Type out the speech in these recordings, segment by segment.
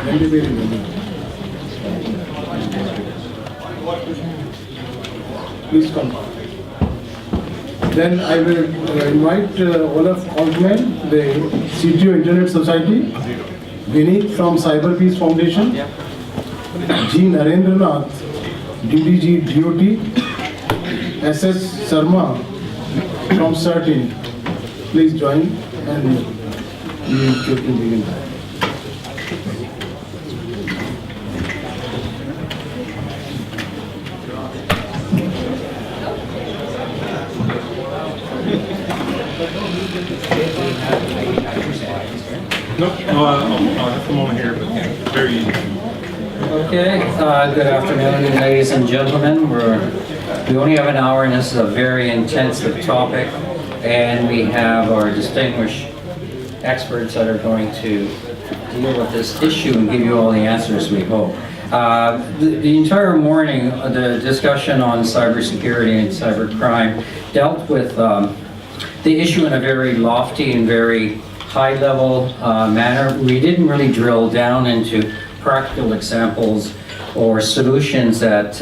Please come. Then I will invite Olaf Altman, the CTO Internet Society, Vineet from Cyber Peace Foundation, G. Narendranath, DDG DOT, SS Sharma from CERTIN. Please join and we will begin. No, I'll have them over here, but very easy. Okay, good afternoon, ladies and gentlemen. We only have an hour, and this is a very intensive topic, and we have our distinguished experts that are going to deal with this issue and give you all the answers, we hope. The entire morning, the discussion on cybersecurity and cybercrime dealt with the issue in a very lofty and very high-level manner. We didn't really drill down into practical examples or solutions that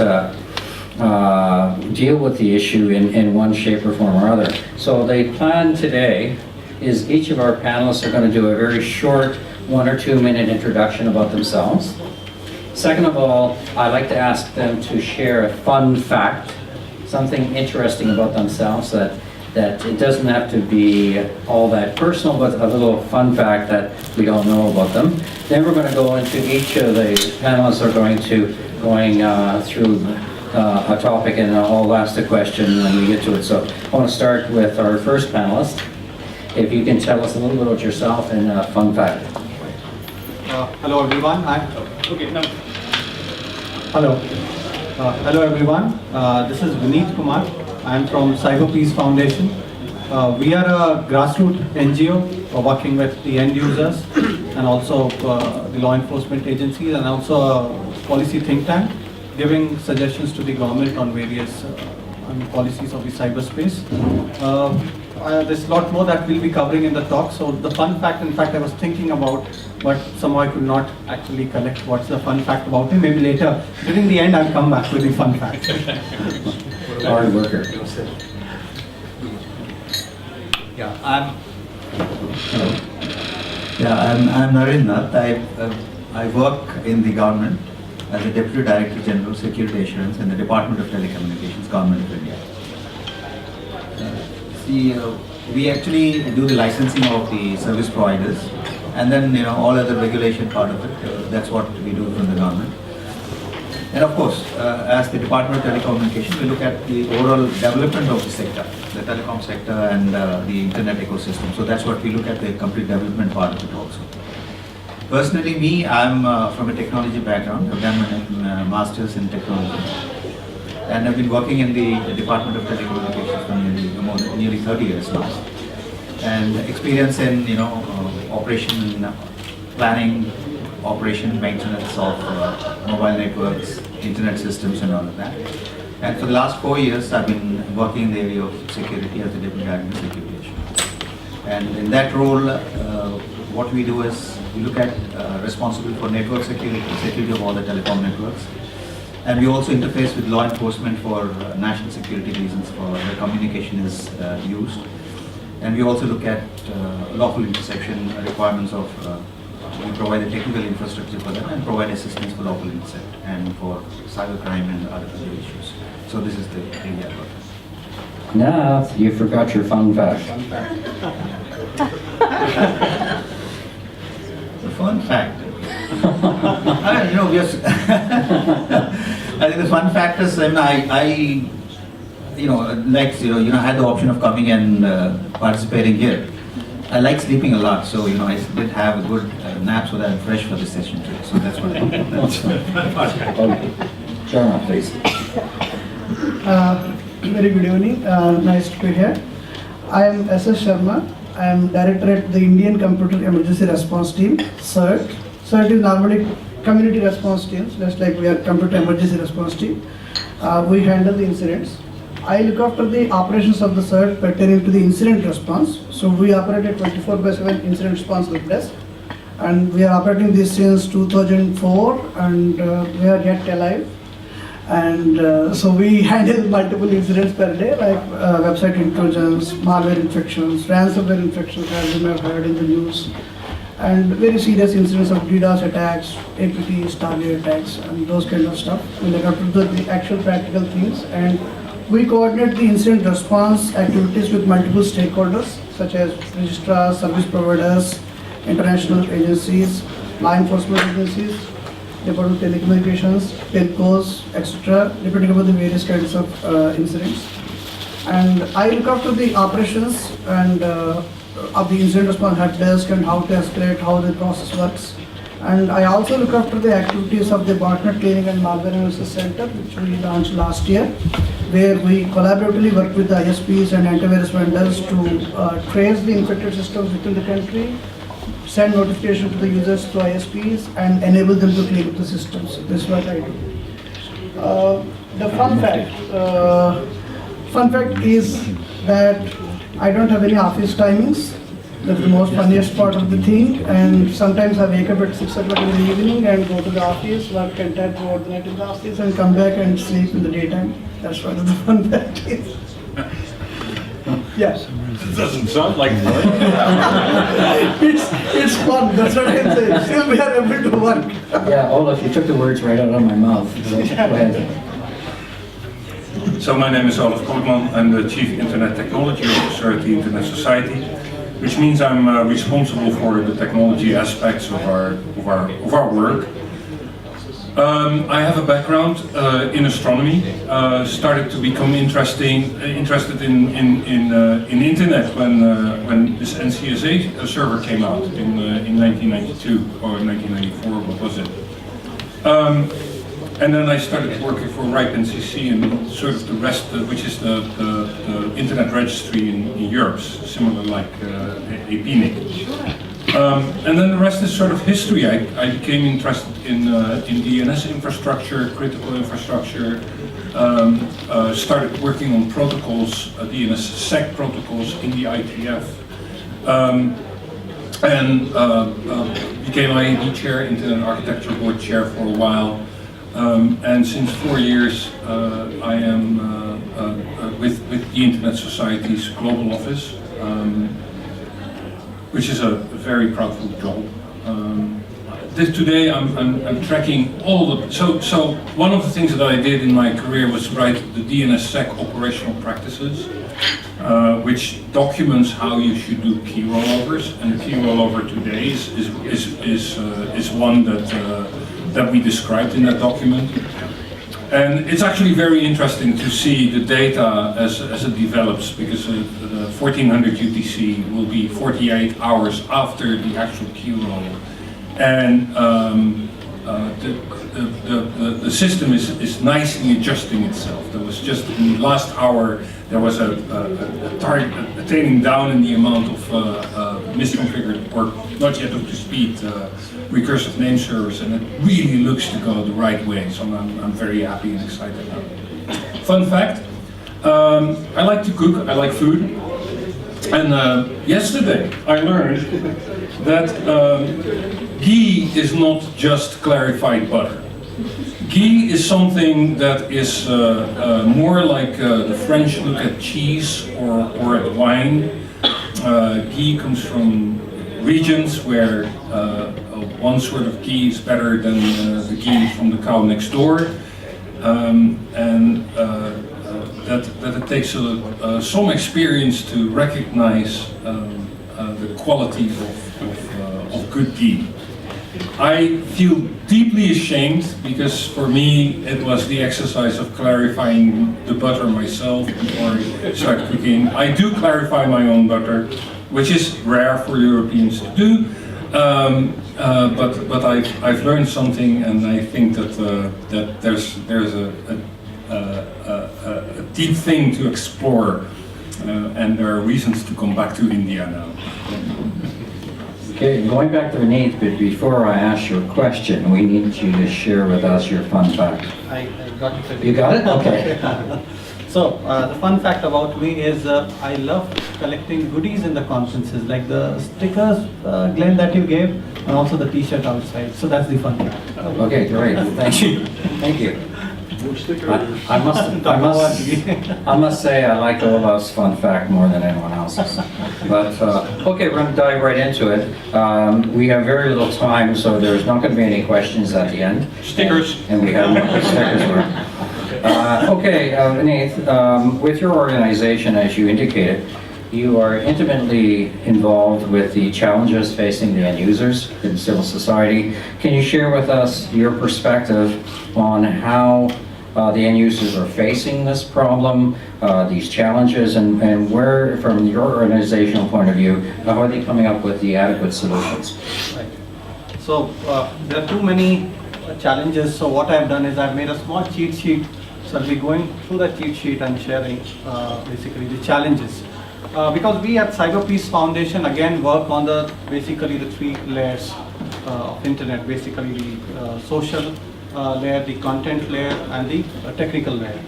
deal with the issue in one shape or form or other. So the plan today is each of our panelists are going to do a very short 1 or 2 minute introduction about themselves. Second of all, I'd like to ask them to share a fun fact, something interesting about themselves that it doesn't have to be all that personal, but a little fun fact that we don't know about them. Then we're going to go into each of the panelists are going through a topic, and I'll ask the question when we get to it. So I want to start with our first panelist. If you can tell us a little bit about yourself and a fun fact. Hello everyone. Hello everyone. This is Vineet Kumar. I am from Cyber Peace Foundation. We are a grassroots NGO working with the end users and also the law enforcement agencies, and also a policy think tank giving suggestions to the government on various policies of the cyberspace. There's a lot more that we'll be covering in the talk. So the fun fact, in fact, I was thinking about, but somehow I could not actually collect what's the fun fact about him. Maybe later, during the end, I'll come back with the fun fact. Hard worker. I'm Narendranath. I work in the government as a Deputy Director General Security Assurance in the Department of Telecommunications, Government of India. We actually do the licensing of the service providers, and then all other regulation part of it. That's what we do from the government. And of course, as the Department of Telecommunications, we look at the overall development of the sector, the telecom sector and the internet ecosystem. So that's what we look at, the complete development part of it also. Personally, I'm from a technology background. I've done my master's in technology. And I've been working in the Department of Telecommunications for nearly 30 years now. And experience in, operation planning, operation maintenance of mobile networks, internet systems and all of that. And for the last 4 years, I've been working in the area of security as a Deputy Admin Security Assurance. And in that role, what we do is we look at responsible for network security of all the telecom networks. And we also interface with law enforcement for national security reasons for where communication is used. And we also look at lawful interception requirements of we provide the technical infrastructure for that and provide assistance for lawful intercept and for cybercrime and other issues. So this is the area I work in. Now, you forgot your fun fact. The fun fact. I think the fun fact is, I had the option of coming and participating here. I like sleeping a lot, so I did have a good nap so that I'm fresh for this session today. So that's what I did. Okay. Sharma, please. Very good evening. Nice to be here. I am SS Sharma. I am Director at the Indian Computer Emergency Response Team, CERT. CERT is normally community response teams, just like we are Computer Emergency Response Team. We handle the incidents. I look after the operations of the CERT pertaining to the incident response. So we operate a 24/7 incident response help desk. And we are operating this since 2004, and we are yet alive. And so we handle multiple incidents per day, like website intrusions, malware infections, ransomware infections, as you may have heard in the news, and very serious incidents of DDoS attacks, APTs, target attacks, and those kind of stuff. We look after the actual practical things, and we coordinate the incident response activities with multiple stakeholders, such as registrars, service providers, international agencies, law enforcement agencies, Department of Telecommunications, telcos, etc., depending upon the various kinds of incidents. And I look after the operations and of the incident response help desk and how to escalate, how the process works. And I also look after the activities of the botnet cleaning and malware analysis center, which we launched last year, where we collaboratively work with the ISPs and antivirus vendors to trace the infected systems within the country, send notification to the users through ISPs, and enable them to clean up the systems. This is what I do. The fun fact is that I don't have any office timings. That's the most funniest part of the thing. And sometimes I wake up at 6 o'clock in the evening and go to the office, work entire throughout the night in the office, and come back and sleep in the daytime. That's what the fun fact is. Yes. It doesn't sound like fun. It's fun, that's what I'm saying. Still we are able to work. Yeah, Olaf, you took the words right out of my mouth. So, go ahead. So my name is Olaf Kortman. I'm the Chief Internet Technology Officer at the Internet Society, which means I'm responsible for the technology aspects of our work. I have a background in astronomy. Started to become interested in internet when this NCSA server came out in 1992 or 1994. What was it? And then I started working for RIPE NCC and sort of the rest, which is the internet registry in Europe, similar like APSIG. And then the rest is sort of history. I became interested in DNS infrastructure, critical infrastructure, started working on protocols, DNSSEC protocols in the ITF, and became IAD chair, Internet Architecture Board chair for a while. And since 4 years, I am with the Internet Society's global office, which is a very proudful job. Today I'm tracking all the, so one of the things that I did in my career was write the DNSSEC operational practices, which documents how you should do key rollovers, and the key rollover today is one that we described in that document. And it's actually very interesting to see the data as it develops, because the 1400 UTC will be 48 hours after the actual key roll. And the system is nicely adjusting itself. There was just in the last hour, there was a target attaining down in the amount of misconfigured or not yet up to speed recursive name servers, and it really looks to go the right way. So I'm very happy and excited about it. Fun fact, I like to cook, I like food. And yesterday I learned that ghee is not just clarified butter. Ghee is something that is more like the French look at cheese or at wine. Ghee comes from regions where one sort of ghee is better than the ghee from the cow next door, and that it takes some experience to recognize the quality of good ghee. I feel deeply ashamed, because for me it was the exercise of clarifying the butter myself before I start cooking. I do clarify my own butter, which is rare for Europeans to do, but I've learned something, and I think that there's a deep thing to explore, and there are reasons to come back to India now. Okay, going back to Vineet, but before I ask your question, we need you to share with us your fun fact. I got it. You got it? Okay. So the fun fact about me is I love collecting goodies in the conferences, like the stickers, Glenn, that you gave, and also the T-shirt outside. So that's the fun fact. Okay, great, thank you, thank you. I must say I like Olaf's fun fact more than anyone else's. But, okay, we're going to dive right into it. We have very little time, so there's not going to be any questions at the end. Stickers. And we have more stickers. Okay, Vineeth, with your organization, as you indicated, you are intimately involved with the challenges facing the end users in civil society. Can you share with us your perspective on how the end users are facing this problem, these challenges, and where, from your organizational point of view, how are they coming up with the adequate solutions? Right. So there are too many challenges. So what I've done is I've made a small cheat sheet. So I'll be going through the cheat sheet and sharing basically the challenges. Because we at Cyber Peace Foundation again work on the basically the three layers of internet, basically the social layer, the content layer, and the technical layer.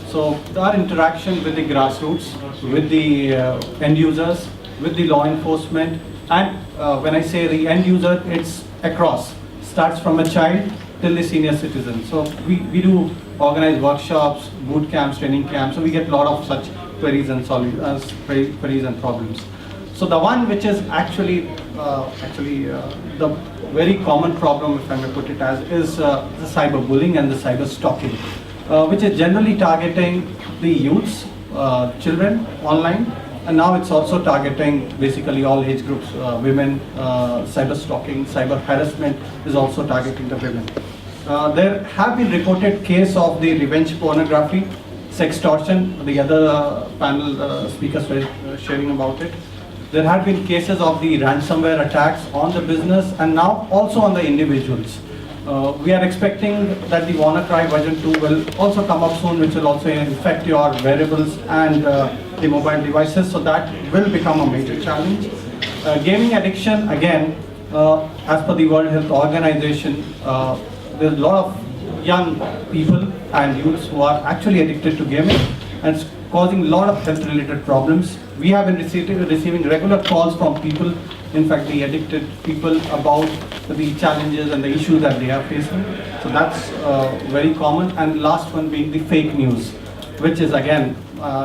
So our interaction with the grassroots, with the end users, with the law enforcement, and when I say the end user, it's across, starts from a child till the senior citizen. So we do organize workshops, boot camps, training camps, so we get a lot of such queries and queries and problems. So the one which is actually the very common problem, if I may put it as, is the cyberbullying and the cyber stalking, which is generally targeting the youths, children online, and now it's also targeting basically all age groups, women. Cyber stalking, cyber harassment is also targeting the women. There have been reported case of the revenge pornography, sextortion. The other panel speakers were sharing about it. There have been cases of the ransomware attacks on the business and now also on the individuals. We are expecting that the WannaCry version 2 will also come up soon, which will also infect your wearables and the mobile devices, so that will become a major challenge. Gaming addiction, again, as per the World Health Organization, there's a lot of young people and youths who are actually addicted to gaming, and it's causing a lot of health related problems. We have been receiving regular calls from people, in fact the addicted people, about the challenges and the issues that they are facing. So that's very common. And last one being the fake news, which is again,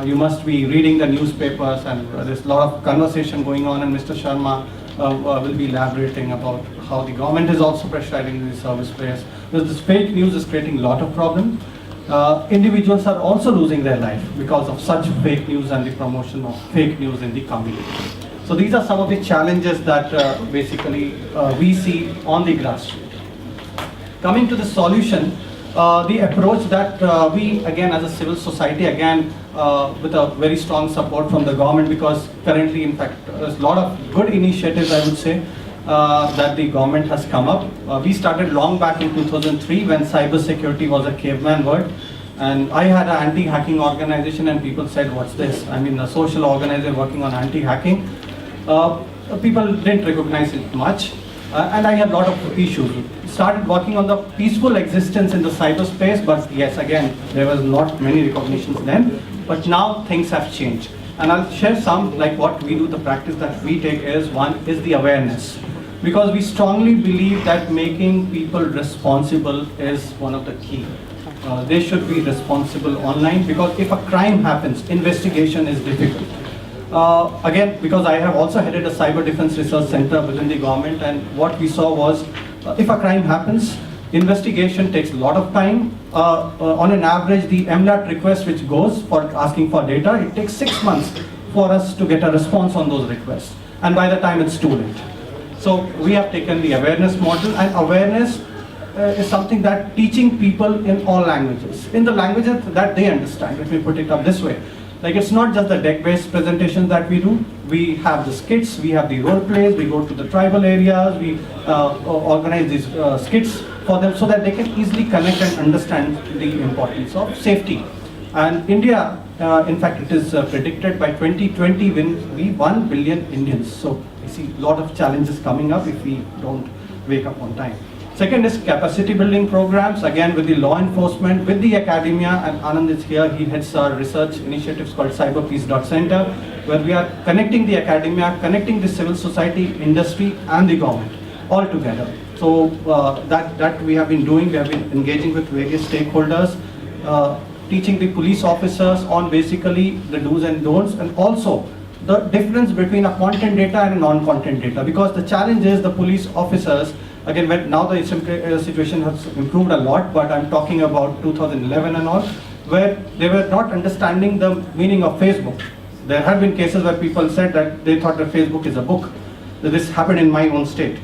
you must be reading the newspapers, and there's a lot of conversation going on, and Mr. Sharma will be elaborating about how the government is also pressurizing the service players. Because this fake news is creating a lot of problems. Individuals are also losing their life because of such fake news and the promotion of fake news in the community. So these are some of the challenges that basically we see on the grassroots. Coming to the solution, the approach that we, again as a civil society, again with a very strong support from the government, because currently in fact there's a lot of good initiatives, I would say, that the government has come up. We started long back in 2003 when cyber security was a caveman word, and I had an anti-hacking organization and people said, what's this? I mean, a social organization working on anti-hacking. People didn't recognize it much, and I had a lot of issues. Started working on the peaceful existence in the cyberspace, but yes, again, there was not many recognitions then, but now things have changed. And I'll share some, like what we do, the practice that we take is, one is the awareness. Because we strongly believe that making people responsible is one of the key. They should be responsible online, because if a crime happens, investigation is difficult. Again, because I have also headed a cyber defense research center within the government, and what we saw was, if a crime happens, investigation takes a lot of time. On an average, the MLAT request which goes for asking for data, it takes 6 months for us to get a response on those requests. And by the time it's too late. So we have taken the awareness model, and awareness is something that teaching people in all languages, in the languages that they understand. Let me put it up this way. Like, it's not just the deck-based presentations that we do. We have the skits, we have the role plays, we go to the tribal areas, we organize these skits for them so that they can easily connect and understand the importance of safety. And India, in fact, it is predicted by 2020 will be 1 billion Indians. So I see a lot of challenges coming up if we don't wake up on time. Second is capacity building programs, again with the law enforcement, with the academia, and Anand is here, he heads our research initiatives called cyberpeace.center, where we are connecting the academia, connecting the civil society, industry, and the government all together. So that we have been doing, we have been engaging with various stakeholders, teaching the police officers on basically the do's and don'ts, and also the difference between a content data and a non-content data, because the challenge is the police officers, again, now the situation has improved a lot, but I'm talking about 2011 and all, where they were not understanding the meaning of Facebook. There have been cases where people said that they thought that Facebook is a book. This happened in my own state.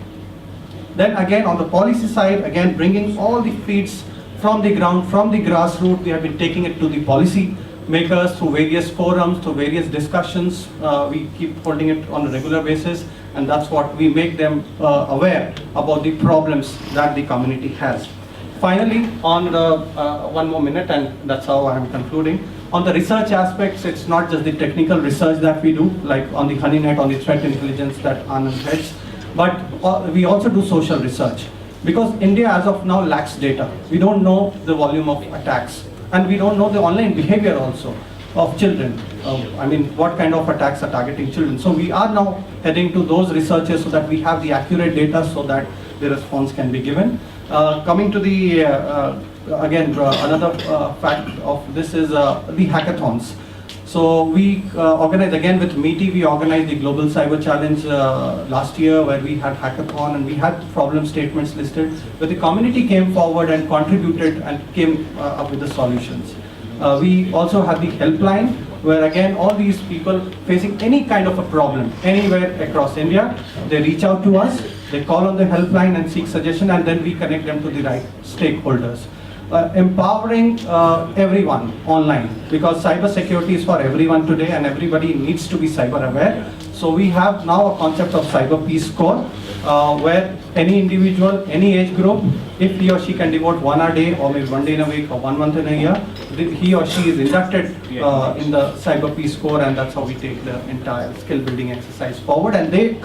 Then again, on the policy side, again, bringing all the feeds from the ground, from the grassroots, we have been taking it to the policy makers through various forums, through various discussions. We keep holding it on a regular basis, and that's what we make them aware about the problems that the community has. Finally, on the, one more minute, and that's how I'm concluding. On the research aspects, it's not just the technical research that we do, like on the HoneyNet, on the threat intelligence that Anand heads, but we also do social research. Because India as of now lacks data. We don't know the volume of attacks, and we don't know the online behavior also of children. I mean, what kind of attacks are targeting children. So we are now heading to those researchers so that we have the accurate data so that the response can be given. Coming to the, again, another fact of this is the hackathons. So we organized, again with MeetY, we organized the Global Cyber Challenge last year, where we had hackathon and we had problem statements listed, where the community came forward and contributed and came up with the solutions. We also have the helpline, where again all these people facing any kind of a problem anywhere across India, they reach out to us, they call on the helpline and seek suggestion, and then we connect them to the right stakeholders. Empowering everyone online, because cyber security is for everyone today and everybody needs to be cyber aware. So we have now a concept of Cyber Peace Corps, where any individual, any age group, if he or she can devote 1 hour a day or maybe 1 day in a week or 1 month in a year, he or she is inducted in the Cyber Peace Corps, and that's how we take the entire skill building exercise forward, and they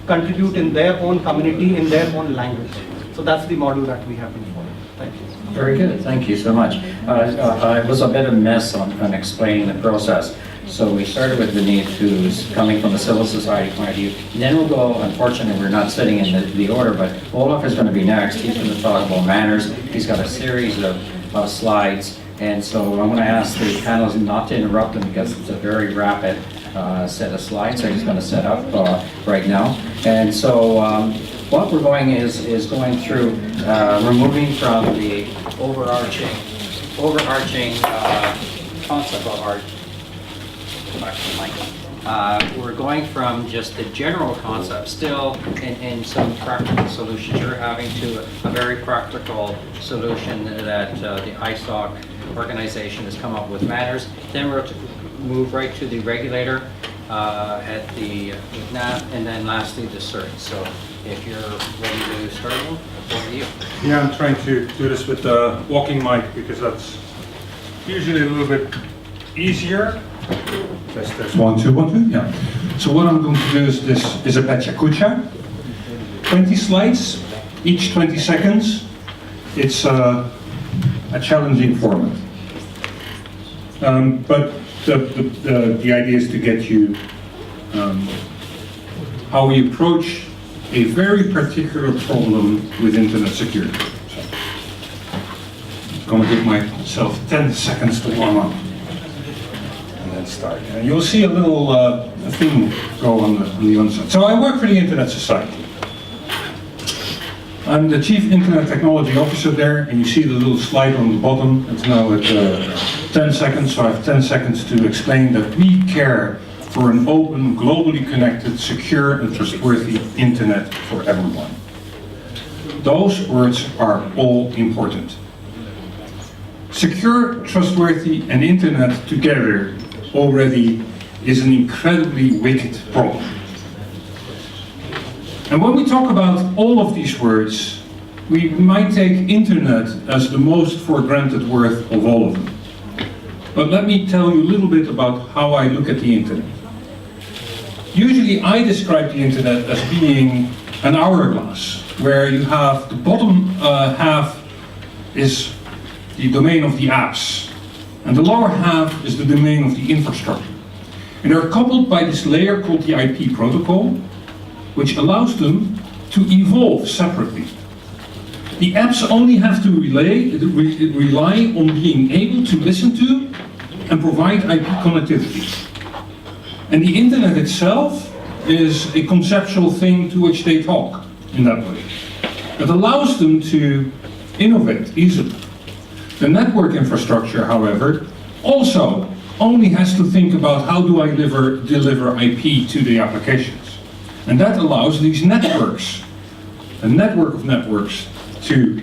contribute in their own community, in their own language. So that's the model that we have been following. Thank you. Very good, thank you so much. I was a bit of a mess on explaining the process. So we started with Vineet, who's coming from a civil society point of view. And then we'll go, unfortunately, we're not sitting in the order, but Olaf is going to be next. He's going to talk about manners. He's got a series of slides. And so I'm going to ask the panelists not to interrupt them because it's a very rapid set of slides. They're just going to set up right now. And so what we're going is going through removing from the overarching concept of art. We're going from just the general concept, still in some practical solutions. You're having to a very practical solution that the ISOC organization has come up with matters. Then we're to move right to the regulator at the NAP, and then lastly the CERT. So if you're ready to start, over to you. Yeah, I'm trying to do this with the walking mic because that's usually a little bit easier. Test 1 2 1 2. Yeah. So what I'm going to do is this is a Pecha Kucha. 20 slides, each 20 seconds. It's a challenging format. But the idea is to get you how we approach a very particular problem with internet security. So, I'm going to give myself 10 seconds to warm up. And then start. And you'll see a little thing go on the onset. So I work for the Internet Society. I'm the Chief Internet Technology Officer there, and you see the little slide on the bottom. It's now at 10 seconds, so I have 10 seconds to explain that we care for an open, globally connected, secure and trustworthy internet for everyone. Those words are all important. Secure, trustworthy and internet together already is an incredibly wicked problem. And when we talk about all of these words, we might take internet as the most for granted word of all of them. But let me tell you a little bit about how I look at the internet. Usually I describe the internet as being an hourglass, where you have the bottom half is the domain of the apps, and the lower half is the domain of the infrastructure. And they're coupled by this layer called the IP protocol, which allows them to evolve separately. The apps only have to rely on being able to listen to and provide IP connectivity. And the internet itself is a conceptual thing to which they talk in that way. It allows them to innovate easily. The network infrastructure, however, also only has to think about how do I deliver IP to the applications. And that allows these networks, a network of networks, to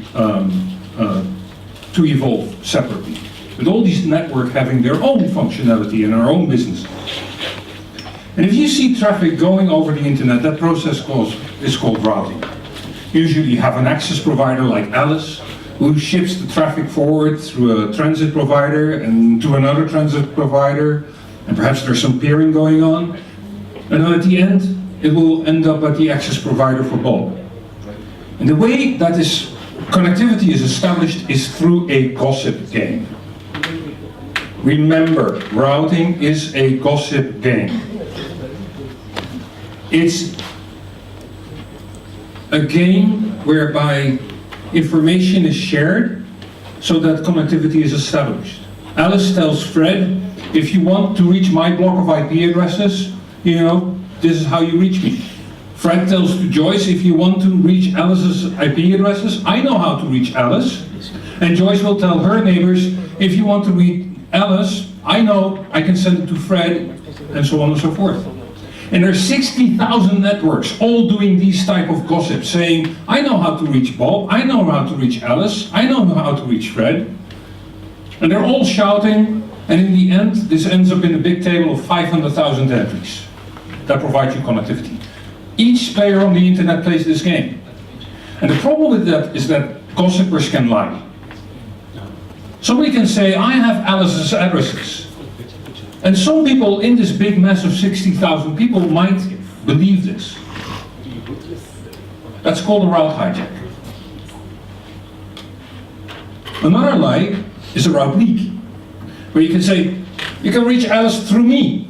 evolve separately. With all these networks having their own functionality and their own business. And if you see traffic going over the internet, that process is called routing. Usually you have an access provider like Alice, who ships the traffic forward through a transit provider and to another transit provider, and perhaps there's some peering going on. And then at the end, it will end up at the access provider for Bob. And the way that this connectivity is established is through a gossip game. Remember, routing is a gossip game. It's a game whereby information is shared so that connectivity is established. Alice tells Fred, if you want to reach my block of IP addresses, this is how you reach me. Fred tells to Joyce, if you want to reach Alice's IP addresses, I know how to reach Alice. And Joyce will tell her neighbors, if you want to reach Alice, I know I can send it to Fred, and so on and so forth. And there's 60,000 networks all doing these type of gossip, saying, I know how to reach Bob, I know how to reach Alice, I know how to reach Fred. And they're all shouting, and in the end, this ends up in a big table of 500,000 entries that provide you connectivity. Each player on the internet plays this game. And the problem with that is that gossipers can lie. Somebody can say, I have Alice's addresses. And some people in this big mess of 60,000 people might believe this. That's called a route hijack. Another lie is a route leak, where you can say, you can reach Alice through me.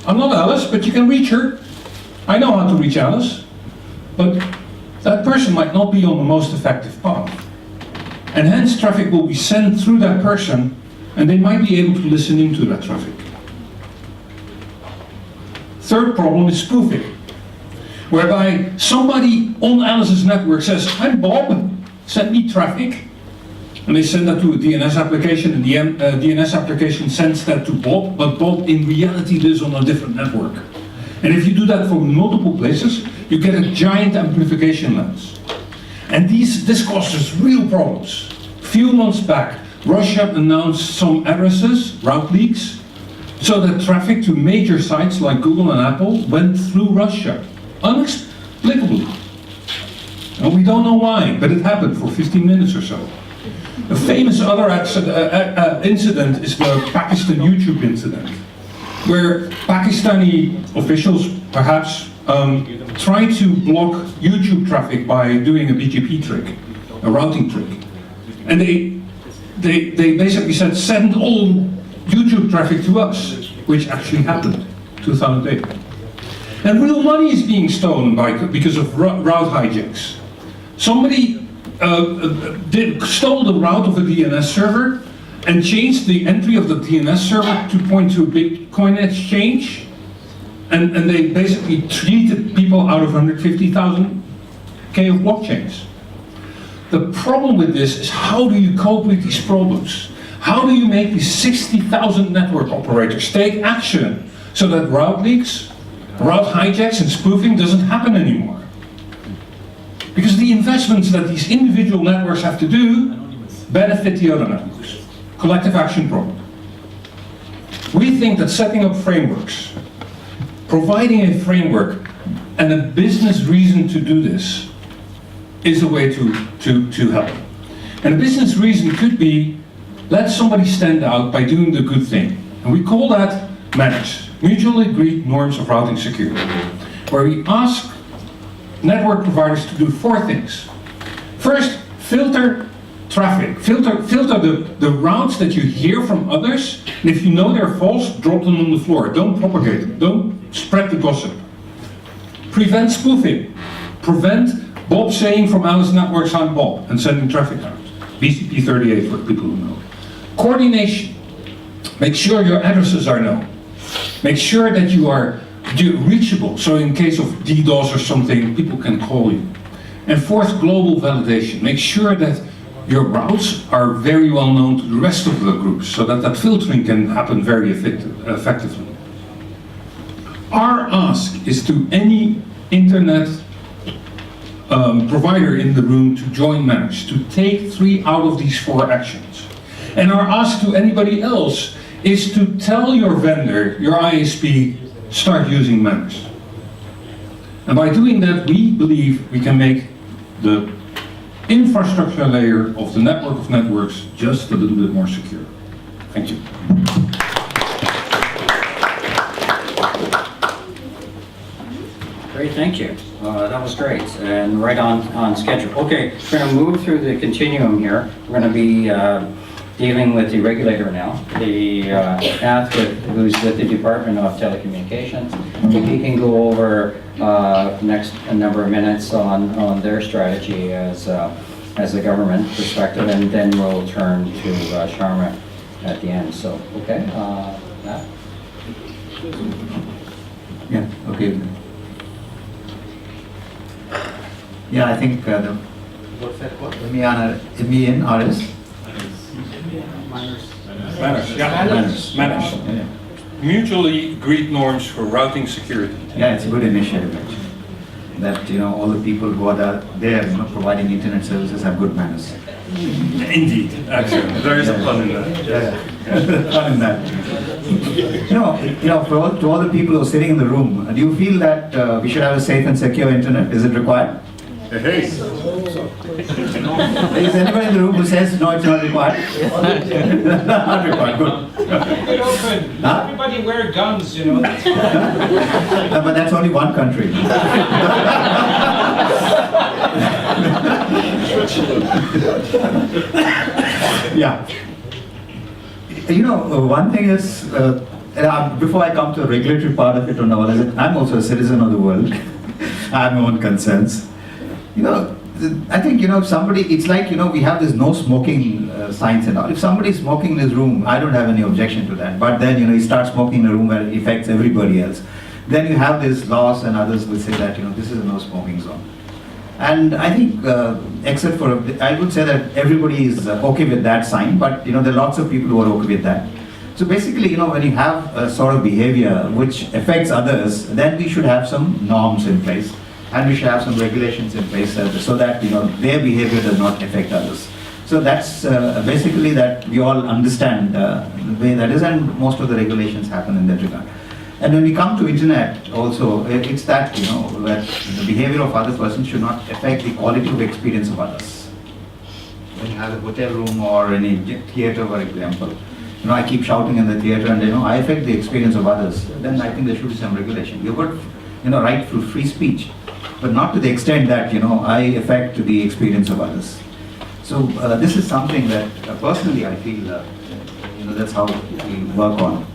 I'm not Alice, but you can reach her. I know how to reach Alice, but that person might not be on the most effective path. And hence traffic will be sent through that person, and they might be able to listen into that traffic. Third problem is spoofing, whereby somebody on Alice's network says, I'm Bob, send me traffic. And they send that to a DNS application, and the DNS application sends that to Bob, but Bob in reality lives on a different network. And if you do that from multiple places, you get a giant amplification lens. And this causes real problems. A few months back, Russia announced some addresses, route leaks, so that traffic to major sites like Google and Apple went through Russia, inexplicably. And we don't know why, but it happened for 15 minutes or so. A famous other incident is the Pakistan YouTube incident, where Pakistani officials perhaps tried to block YouTube traffic by doing a BGP trick, a routing trick. And they basically said, send all YouTube traffic to us, which actually happened, 2008. And real money is being stolen because of route hijacks. Somebody stole the route of a DNS server and changed the entry of the DNS server to point to a Bitcoin exchange, and they basically treated people out of 150,000 K of blockchains. The problem with this is, how do you cope with these problems? How do you make these 60,000 network operators take action so that route leaks, route hijacks and spoofing doesn't happen anymore? Because the investments that these individual networks have to do benefit the other networks. Collective action problem. We think that setting up frameworks, providing a framework and a business reason to do this is a way to help. And a business reason could be, let somebody stand out by doing the good thing. And we call that MANAGS, Mutually Agreed Norms of Routing Security, where we ask network providers to do 4 things. First, filter traffic. Filter the routes that you hear from others, and if you know they're false, drop them on the floor. Don't propagate them. Don't spread the gossip. Prevent spoofing. Prevent Bob saying from Alice Networks I'm Bob and sending traffic out. BCP 38 for people who know. Coordination. Make sure your addresses are known. Make sure that you are reachable, so in case of DDoS or something, people can call you. And fourth, global validation. Make sure that your routes are very well known to the rest of the groups, so that that filtering can happen very effectively. Our ask is to any internet provider in the room to join Manage, to take 3 out of these 4 actions. And our ask to anybody else is to tell your vendor, your ISP, start using Manage. And by doing that, we believe we can make the infrastructure layer of the network of networks just a little bit more secure. Thank you. Great, thank you. That was great, and right on schedule. Okay, we're going to move through the continuum here. We're going to be dealing with the regulator now, the who's with the Department of Telecommunications. He can go over next a number of minutes on their strategy as a government perspective, and then we'll turn to Sharma at the end. So, okay, Matt? Yeah, okay. Yeah, I think what's that called? MENRS? Manage. Yeah. Mutually agreed norms for routing security. Yeah, it's a good initiative actually. That all the people who are there providing internet services have good manners. Indeed, actually, there is a pun in that. Yeah. Fun in that. To all the people who are sitting in the room, do you feel that we should have a safe and secure internet? Is it required? Hey. Is anybody in the room who says no, it's not required? Not required, good. Huh? Everybody wear guns, No, but that's only one country. Yeah. One thing is, before I come to the regulatory part of it and all, I'm also a citizen of the world. I have my own concerns. I think, somebody, it's like, we have this no smoking signs and all. If somebody is smoking in his room, I don't have any objection to that. But then, he starts smoking in a room where it affects everybody else. Then you have these laws and others will say that, this is a no smoking zone. And I think, except for, I would say that everybody is okay with that sign, but, there are lots of people who are okay with that. So basically, when you have a sort of behavior which affects others, then we should have some norms in place. And we should have some regulations in place so that their behavior does not affect others. So that's basically that we all understand the way that is, and most of the regulations happen in that regard. And when we come to internet also, it's that that the behavior of other persons should not affect the quality of experience of others. When you have a hotel room or any theater, for example, I keep shouting in the theater and I affect the experience of others. Then I think there should be some regulation. You've got right through free speech, but not to the extent that I affect the experience of others. So this is something that personally I feel that's how we work on.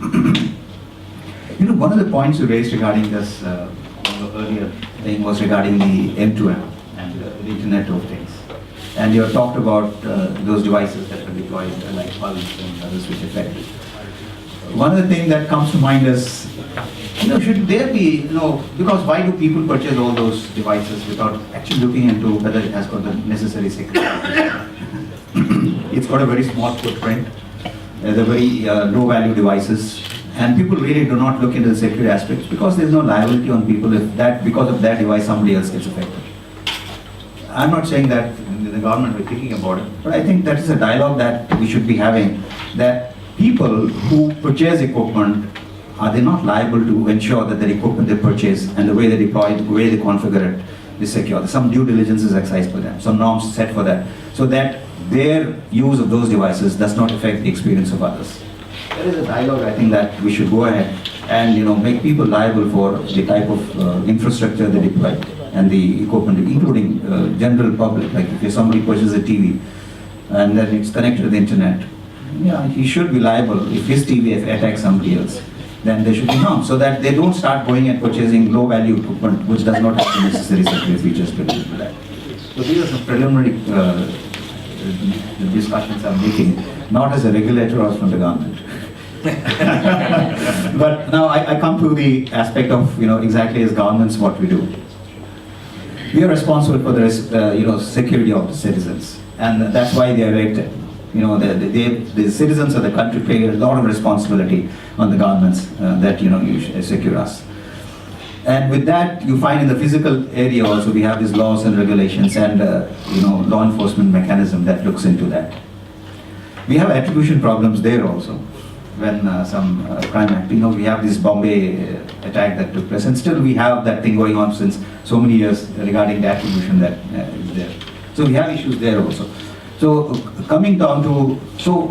One of the points you raised regarding this earlier thing was regarding the M2M and the Internet of Things, and you talked about those devices that are deployed like pulse and others which affect it. One of the things that comes to mind is, should there be, because why do people purchase all those devices without actually looking into whether it has got the necessary security? It's got a very small footprint, they're very low value devices, and people really do not look into the security aspects because there's no liability on people if because of that device somebody else gets affected. I'm not saying that the government will be thinking about it, but I think that is a dialogue that we should be having, that people who purchase equipment, are they not liable to ensure that the equipment they purchase and the way they deploy it, the way they configure it is secure? Some due diligence is exercised for them, some norms set for that, so that their use of those devices does not affect the experience of others. There is a dialogue, I think, that we should go ahead and make people liable for the type of infrastructure they deploy and the equipment, including general public. Like if somebody purchases a TV and then it's connected to the internet, yeah, he should be liable if his TV attacks somebody else. Then they should be harmed, so that they don't start going and purchasing low-value equipment which does not have the necessary security features built into that. So these are some preliminary discussions I'm making, not as a regulator or from the government. But now I come to the aspect of exactly as governments what we do. We are responsible for the security of the citizens, and that's why they are elected. The citizens of the country play a lot of responsibility on the governments that you should secure us. And with that, you find in the physical area also we have these laws and regulations and law enforcement mechanism that looks into that. We have attribution problems there also. When some crime act, we have this Bombay attack that took place, and still we have that thing going on since so many years regarding the attribution that is there. So we have issues there also. So coming down to,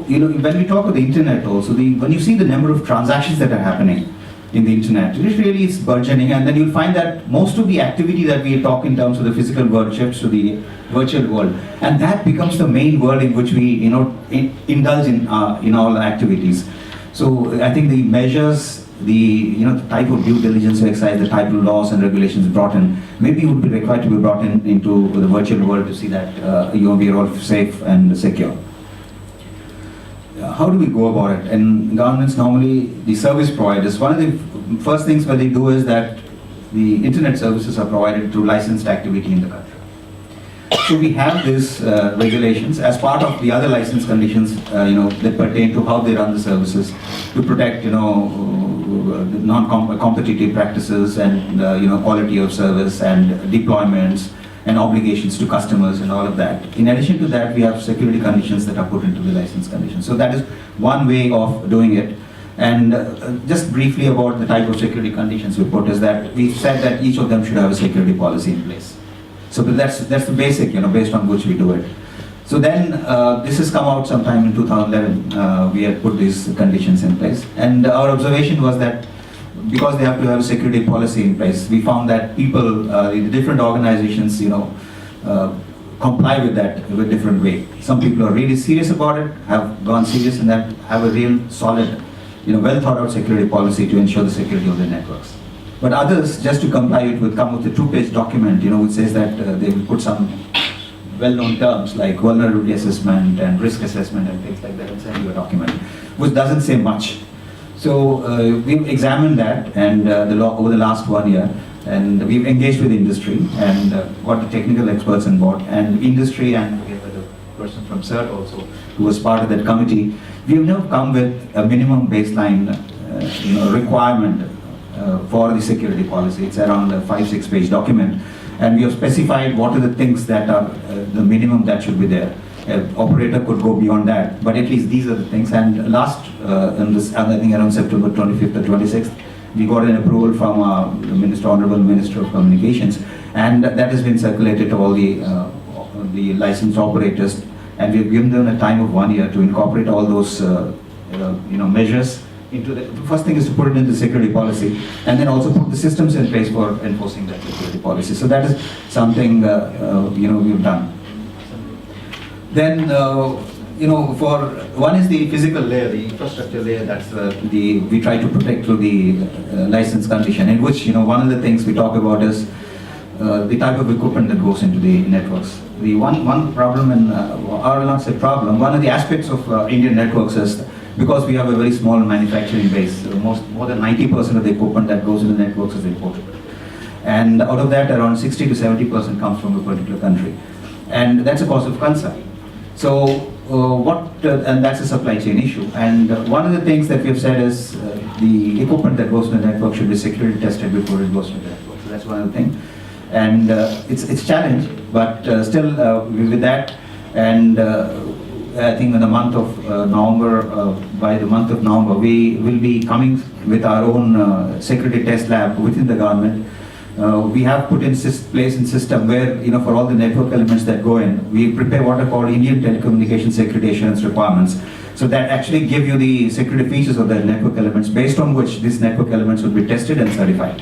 when we talk about the internet also, when you see the number of transactions that are happening in the internet, it really is burgeoning, and then you'll find that most of the activity that we talk in terms of the physical world shifts to the virtual world, and that becomes the main world in which we indulge in all activities. So I think the measures, the type of due diligence exercise, the type of laws and regulations brought in, maybe would be required to be brought in into the virtual world to see that we are all safe and secure. How do we go about it? And governments normally, the service providers, one of the first things that they do is that the internet services are provided through licensed activity in the country. So we have these regulations as part of the other license conditions, that pertain to how they run the services to protect, non-competitive practices and quality of service and deployments and obligations to customers and all of that. In addition to that, we have security conditions that are put into the license conditions. So that is one way of doing it. And just briefly about the type of security conditions we put is that we said that each of them should have a security policy in place. So that's the basic, based on which we do it. So then this has come out sometime in 2011. We had put these conditions in place, and our observation was that because they have to have a security policy in place, we found that people, the different organizations, comply with that in a different way. Some people are really serious about it, have gone serious in that, have a real solid, well thought out security policy to ensure the security of their networks. But others, just to comply it, will come with a 2-page document, which says that they will put some well-known terms like vulnerability assessment and risk assessment and things like that and send you a document, which doesn't say much. So we've examined that and over the last 1 year, and we've engaged with industry and got the technical experts on board, and industry, and we have a person from CERT also who was part of that committee. We've now come with a minimum baseline requirement for the security policy. It's around a 5-6 page document, and we have specified what are the things that are the minimum that should be there. Operator could go beyond that, but at least these are the things. And last, I think around September 25th or 26th, we got an approval from Honorable Minister of Communications, and that has been circulated to all the licensed operators, and we've given them a time of 1 year to incorporate all those measures into the first thing is to put it into the security policy, and then also put the systems in place for enforcing that security policy. So that is something we've done. Then for one is the physical layer, the infrastructure layer. That's we try to protect through the license condition, in which one of the things we talk about is the type of equipment that goes into the networks. The one problem, or not say problem, one of the aspects of Indian networks is, because we have a very small manufacturing base, more than 90% of the equipment that goes into the networks is imported. And out of that, around 60 to 70% comes from a particular country. And that's a cause of concern. So and that's a supply chain issue. And one of the things that we've said is the equipment that goes to the network should be security tested before it goes to the network. So that's one of the things. And it's a challenge, but still with that, and I think in the month of November, by the month of November, we will be coming with our own security test lab within the government. We have put in place in system where, for all the network elements that go in, we prepare what are called Indian telecommunication security assurance requirements. So that actually give you the security features of the network elements based on which these network elements would be tested and certified.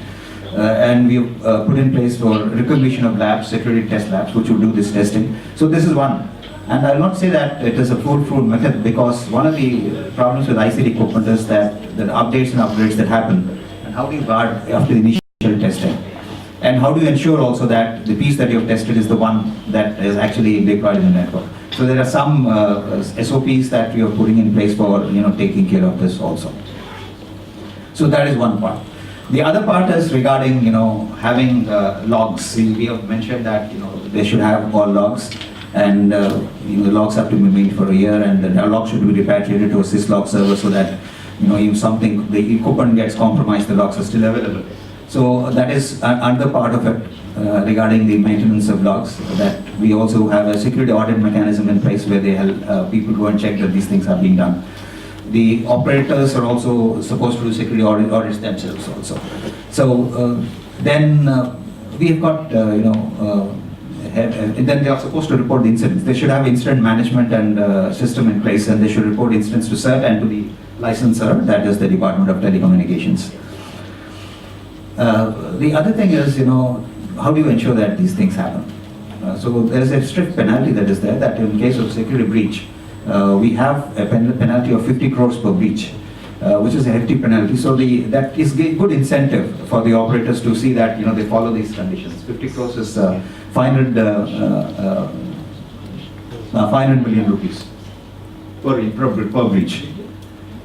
And we've put in place for recognition of labs, security test labs, which will do this testing. So this is one. And I'll not say that it is a foolproof method, because one of the problems with ICT equipment is that the updates and upgrades that happen, and how do you guard after the initial testing? And how do you ensure also that the piece that you have tested is the one that is actually deployed in the network? So there are some SOPs that we are putting in place for taking care of this also. So that is one part. The other part is regarding having logs. We have mentioned that they should have all logs, and the logs have to be made for a year, and the logs should be repatriated to a syslog server so that if something, the equipment gets compromised, the logs are still available. So that is another part of it regarding the maintenance of logs, that we also have a security audit mechanism in place where they help people go and check that these things are being done. The operators are also supposed to do security audits themselves also. So then we've got, then they are supposed to report the incidents. They should have incident management and system in place, and they should report incidents to CERT and to the licensor, that is the Department of Telecommunications. The other thing is, how do you ensure that these things happen? So there is a strict penalty that is there, that in case of security breach, we have a penalty of 50 crores per breach, which is a hefty penalty. So that is a good incentive for the operators to see that they follow these conditions. 50 crores is 500 million rupees per breach.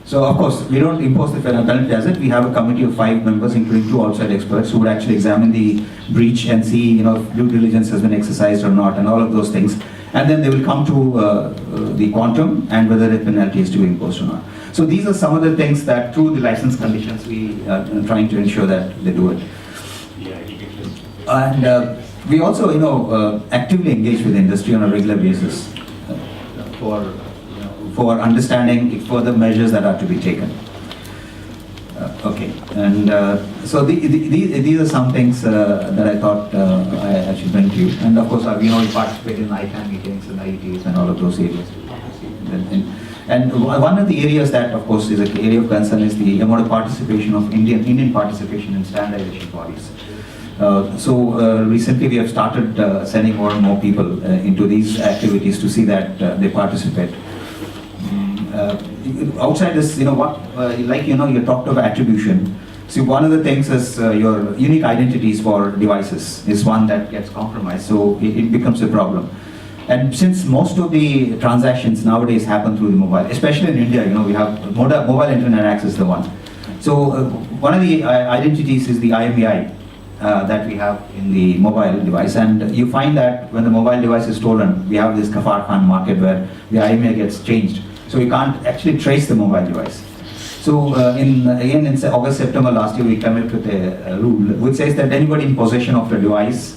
So of course, we don't impose the penalty as it. We have a committee of 5 members, including 2 outside experts, who would actually examine the breach and see, if due diligence has been exercised or not, and all of those things. And then they will come to the quantum and whether a penalty is to be imposed or not. So these are some of the things that, through the license conditions, we are trying to ensure that they do it. And we also, actively engage with the industry on a regular basis for understanding further measures that are to be taken. Okay, and so these are some things that I thought I should bring to you. And of course, we participate in ICANN meetings and IETs and all of those areas. And one of the areas that, of course, is an area of concern is the amount of participation of Indian participation in standardization bodies. So recently we have started sending more and more people into these activities to see that they participate. Outside this, you talked of attribution. See, one of the things is your unique identities for devices is one that gets compromised, so it becomes a problem. And since most of the transactions nowadays happen through the mobile, especially in India, we have mobile internet access, the one. So one of the identities is the IMEI that we have in the mobile device, and you find that when the mobile device is stolen, we have this Kafar Khan market where the IMEI gets changed. So you can't actually trace the mobile device. So in August, September last year, we came up with a rule which says that anybody in possession of a device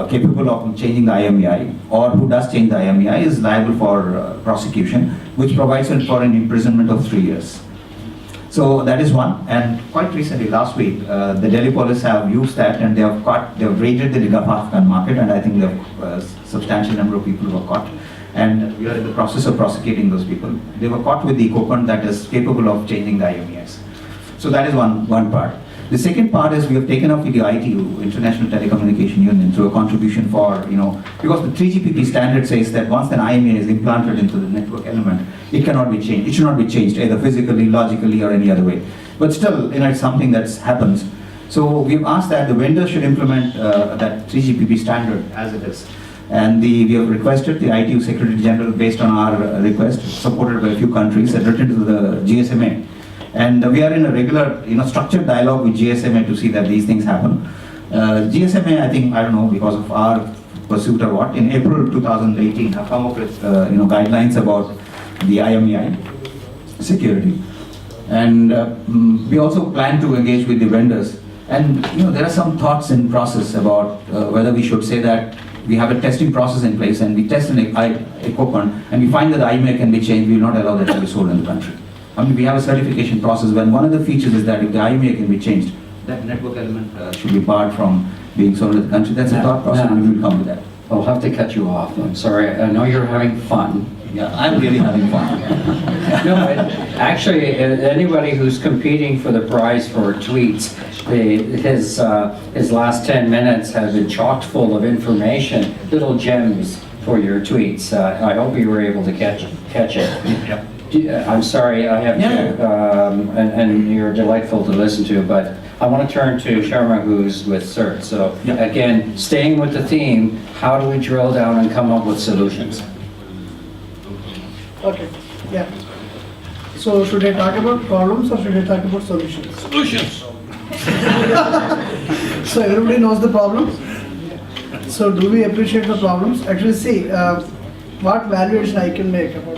capable of changing the IMEI, or who does change the IMEI, is liable for prosecution, which provides for an imprisonment of 3 years. So that is one. And quite recently, last week, the Delhi police have used that, and they have raided the Kafar Khan market, and I think a substantial number of people were caught. And we are in the process of prosecuting those people. They were caught with the equipment that is capable of changing the IMEIs. So that is one part. The second part is we have taken up with the ITU, International Telecommunication Union, through a contribution for, because the 3GPP standard says that once an IMEI is implanted into the network element, it cannot be changed. It should not be changed either physically, logically, or any other way. But still, it's something that happens. So we've asked that the vendor should implement that 3GPP standard as it is. And we have requested the ITU Secretary General, based on our request, supported by a few countries, had written to the GSMA. And we are in a regular, structured dialogue with GSMA to see that these things happen. GSMA, I don't know, because of our pursuit or what, in April 2018, have come up with, guidelines about the IMEI security. And we also plan to engage with the vendors. And, there are some thoughts in process about whether we should say that we have a testing process in place, and we test an equipment, and we find that the IMEI can be changed, we will not allow that to be sold in the country. We have a certification process when one of the features is that if the IMEI can be changed, that network element should be barred from being sold in the country. That's a thought process, and we will come to that. I'll have to cut you off. I'm sorry. I know you're having fun, Yeah, I'm really having fun. No, actually, anybody who's competing for the prize for tweets, his last 10 minutes have been chock full of information, little gems for your tweets. I hope you were able to catch it. I'm sorry, I have to, and you're delightful to listen to, but I want to turn to Sharma, who's with CERT. So again, staying with the theme, how do we drill down and come up with solutions? Okay, yeah. So should I talk about problems or should I talk about solutions? Solutions. So everybody knows the problems. So do we appreciate the problems? Actually, see, what valuation I can make about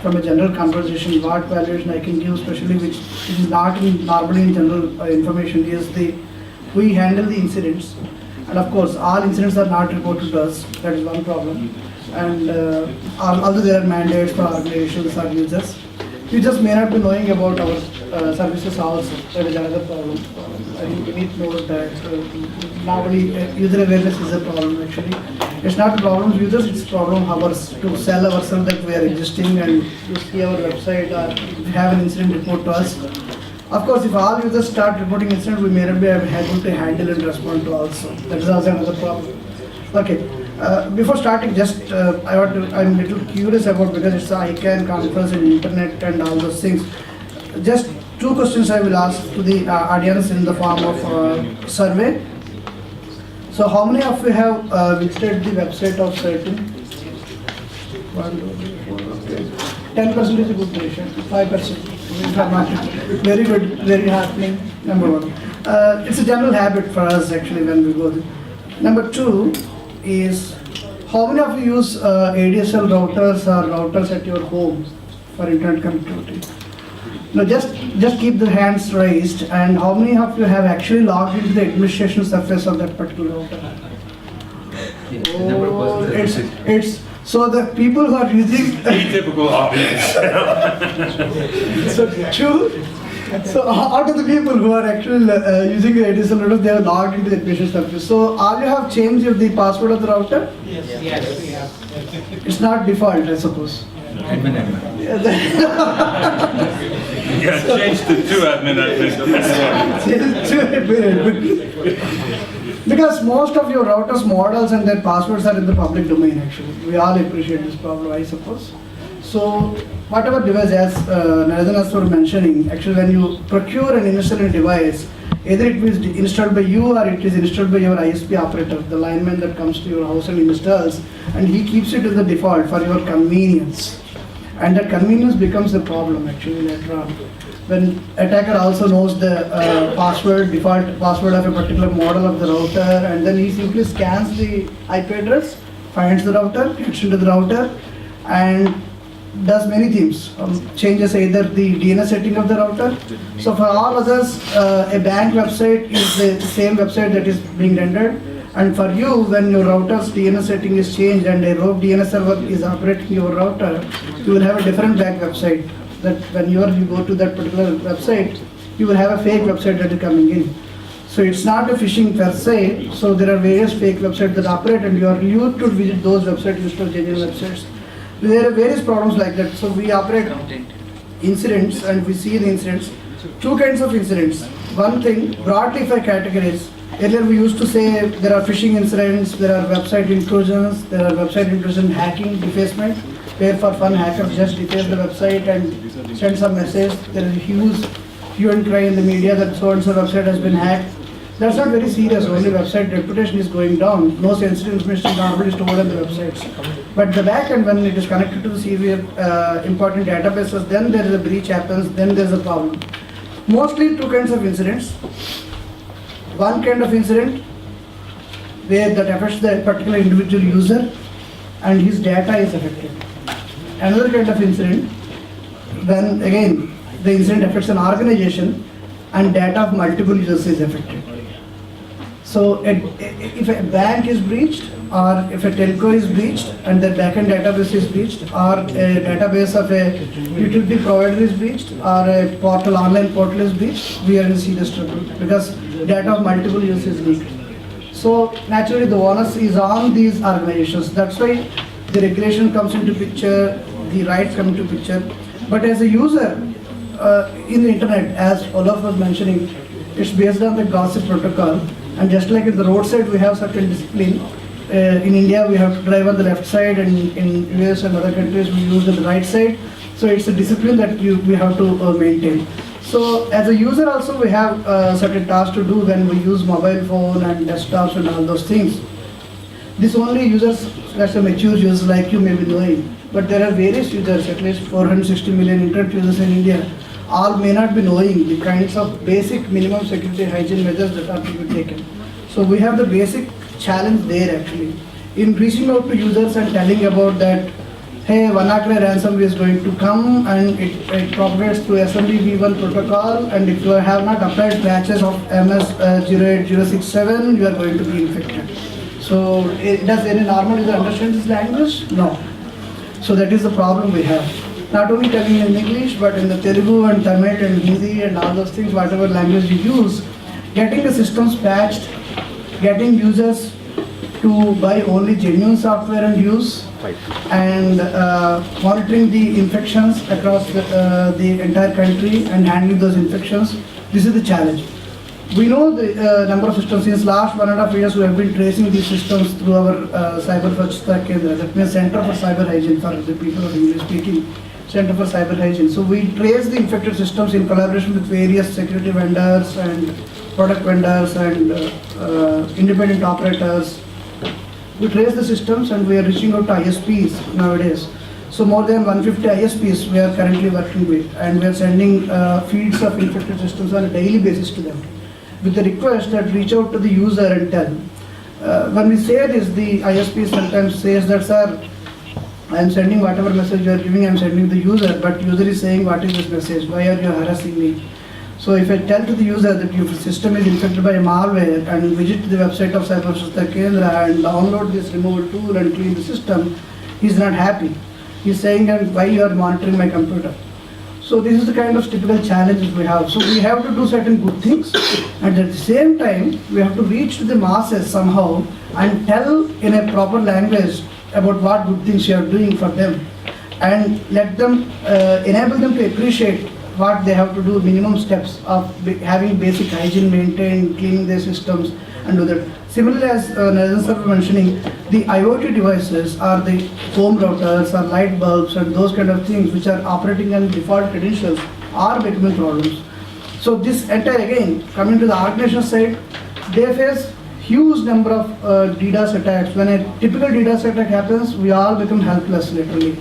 from a general conversation, what valuation I can give, especially which is not normally in general information, is we handle the incidents. And of course, all incidents are not reported to us. That is one problem. And although there are mandates for organizations or users, users may not be knowing about our services also. That is another problem. I think we need to know that normally user awareness is a problem actually. It's not a problem of users, it's a problem of ours to sell ourselves that we are existing and to see our website or have an incident report to us. Of course, if all users start reporting incidents, we may not be able to handle and respond to also. That is also another problem. Okay. Before starting, just I'm a little curious about, because it's an ICANN conference and internet and all those things. Just two questions I will ask to the audience in the form of survey. So how many of you have visited the website of certain? 10% is a good ratio, 5%. Very good, very happening, number one. It's a general habit for us actually when we go there. Number two is, how many of you use ADSL routers or routers at your home for internet connectivity? No, just keep the hands raised. And how many of you have actually logged into the administration surface of that particular router? Oh, it's so the people who are using Typical audience. so two. So out of the people who are actually using the ADSL router, they are logged into the administration surface. So all you have changed the password of the router? Yes. It's not default, I suppose. Admin. Yeah, change to two admin. Because most of your routers models and their passwords are in the public domain actually. We all appreciate this problem, I suppose. So whatever device, as Narendran was mentioning, actually when you procure and install a device, either it is installed by you or it is installed by your ISP operator, the lineman that comes to your house and installs, and he keeps it in the default for your convenience. And that convenience becomes a problem actually later on. When attacker also knows the default password of a particular model of the router, and then he simply scans the IP address, finds the router, gets into the router, and does many things. Changes either the DNS setting of the router. So for all others, a bank website is the same website that is being rendered. And for you, when your router's DNS setting is changed and a rogue DNS server is operating your router, you will have a different bank website. That when you go to that particular website, you will have a fake website that is coming in. So it's not a phishing per se. So there are various fake websites that operate, and you are used to visit those websites instead of genuine websites. There are various problems like that. So we operate incidents and we see the incidents. Two kinds of incidents. One thing, broadly if I categorize, earlier we used to say there are phishing incidents, there are website intrusions, there are website intrusion hacking, defacement, where for fun hackers just deface the website and send some message. There is a huge hue and cry in the media that so and so website has been hacked. That's not very serious, only website reputation is going down. No sensitive information is normally stored on the websites. But the back end, when it is connected to the severe important databases, then there is a breach happens, then there is a problem. Mostly two kinds of incidents. One kind of incident where that affects the particular individual user and his data is affected. Another kind of incident when again the incident affects an organization and data of multiple users is affected. So if a bank is breached, or if a telco is breached and the backend database is breached, or a database of a utility provider is breached, or a portal, online portal is breached, we are in serious trouble because data of multiple users is leaked. So naturally the onus is on these organizations. That's why the regulation comes into picture, the rights come into picture. But as a user in the internet, as Olaf was mentioning, it's based on the gossip protocol. And just like in the roadside, we have certain discipline. In India, we have to drive on the left side, and in US and other countries, we use the right side. So it's a discipline that we have to maintain. So as a user also, we have certain tasks to do when we use mobile phone and desktops and all those things. This only users, that's a mature users like you may be knowing. But there are various users, at least 460 million internet users in India, all may not be knowing the kinds of basic minimum security hygiene measures that are to be taken. So we have the basic challenge there actually. In reaching out to users and telling about that, hey, WannaCry ransom is going to come and it propagates through assembly v1 protocol, and if you have not applied patches of MS 08067, you are going to be infected. So does any normal user understand this language? No. So that is the problem we have. Not only telling in English, but in the Telugu and Tamil and Hindi and all those things, whatever language you use, getting the systems patched, getting users to buy only genuine software and use, and monitoring the infections across the entire country and handling those infections. This is the challenge. We know the number of systems. Since last 1.5 years, we have been tracing these systems through our Cyber Secretariat. That means Center for Cyber Hygiene for the people of English speaking. Center for Cyber Hygiene. So we trace the infected systems in collaboration with various security vendors and product vendors and independent operators. We trace the systems and we are reaching out to ISPs nowadays. So more than 150 ISPs we are currently working with, and we are sending feeds of infected systems on a daily basis to them, with the request that reach out to the user and tell. When we say this, the ISP sometimes says that, sir, I am sending whatever message you are giving, I am sending the user, but user is saying, what is this message? Why are you harassing me? So if I tell to the user that your system is infected by a malware and visit the website of Cyber Secretariat and download this removal tool and clean the system, he is not happy. He is saying, why you are monitoring my computer? So this is the kind of typical challenges we have. So we have to do certain good things, and at the same time, we have to reach to the masses somehow and tell in a proper language about what good things you are doing for them, and let them, enable them to appreciate what they have to do, minimum steps of having basic hygiene maintained, cleaning their systems, and do that. Similarly, as Narendra sir was mentioning, the IoT devices are the home routers or light bulbs and those kind of things which are operating on default credentials are becoming problems. So this entire, again, coming to the organization side, they face huge number of DDoS attacks. When a typical DDoS attack happens, we all become helpless literally.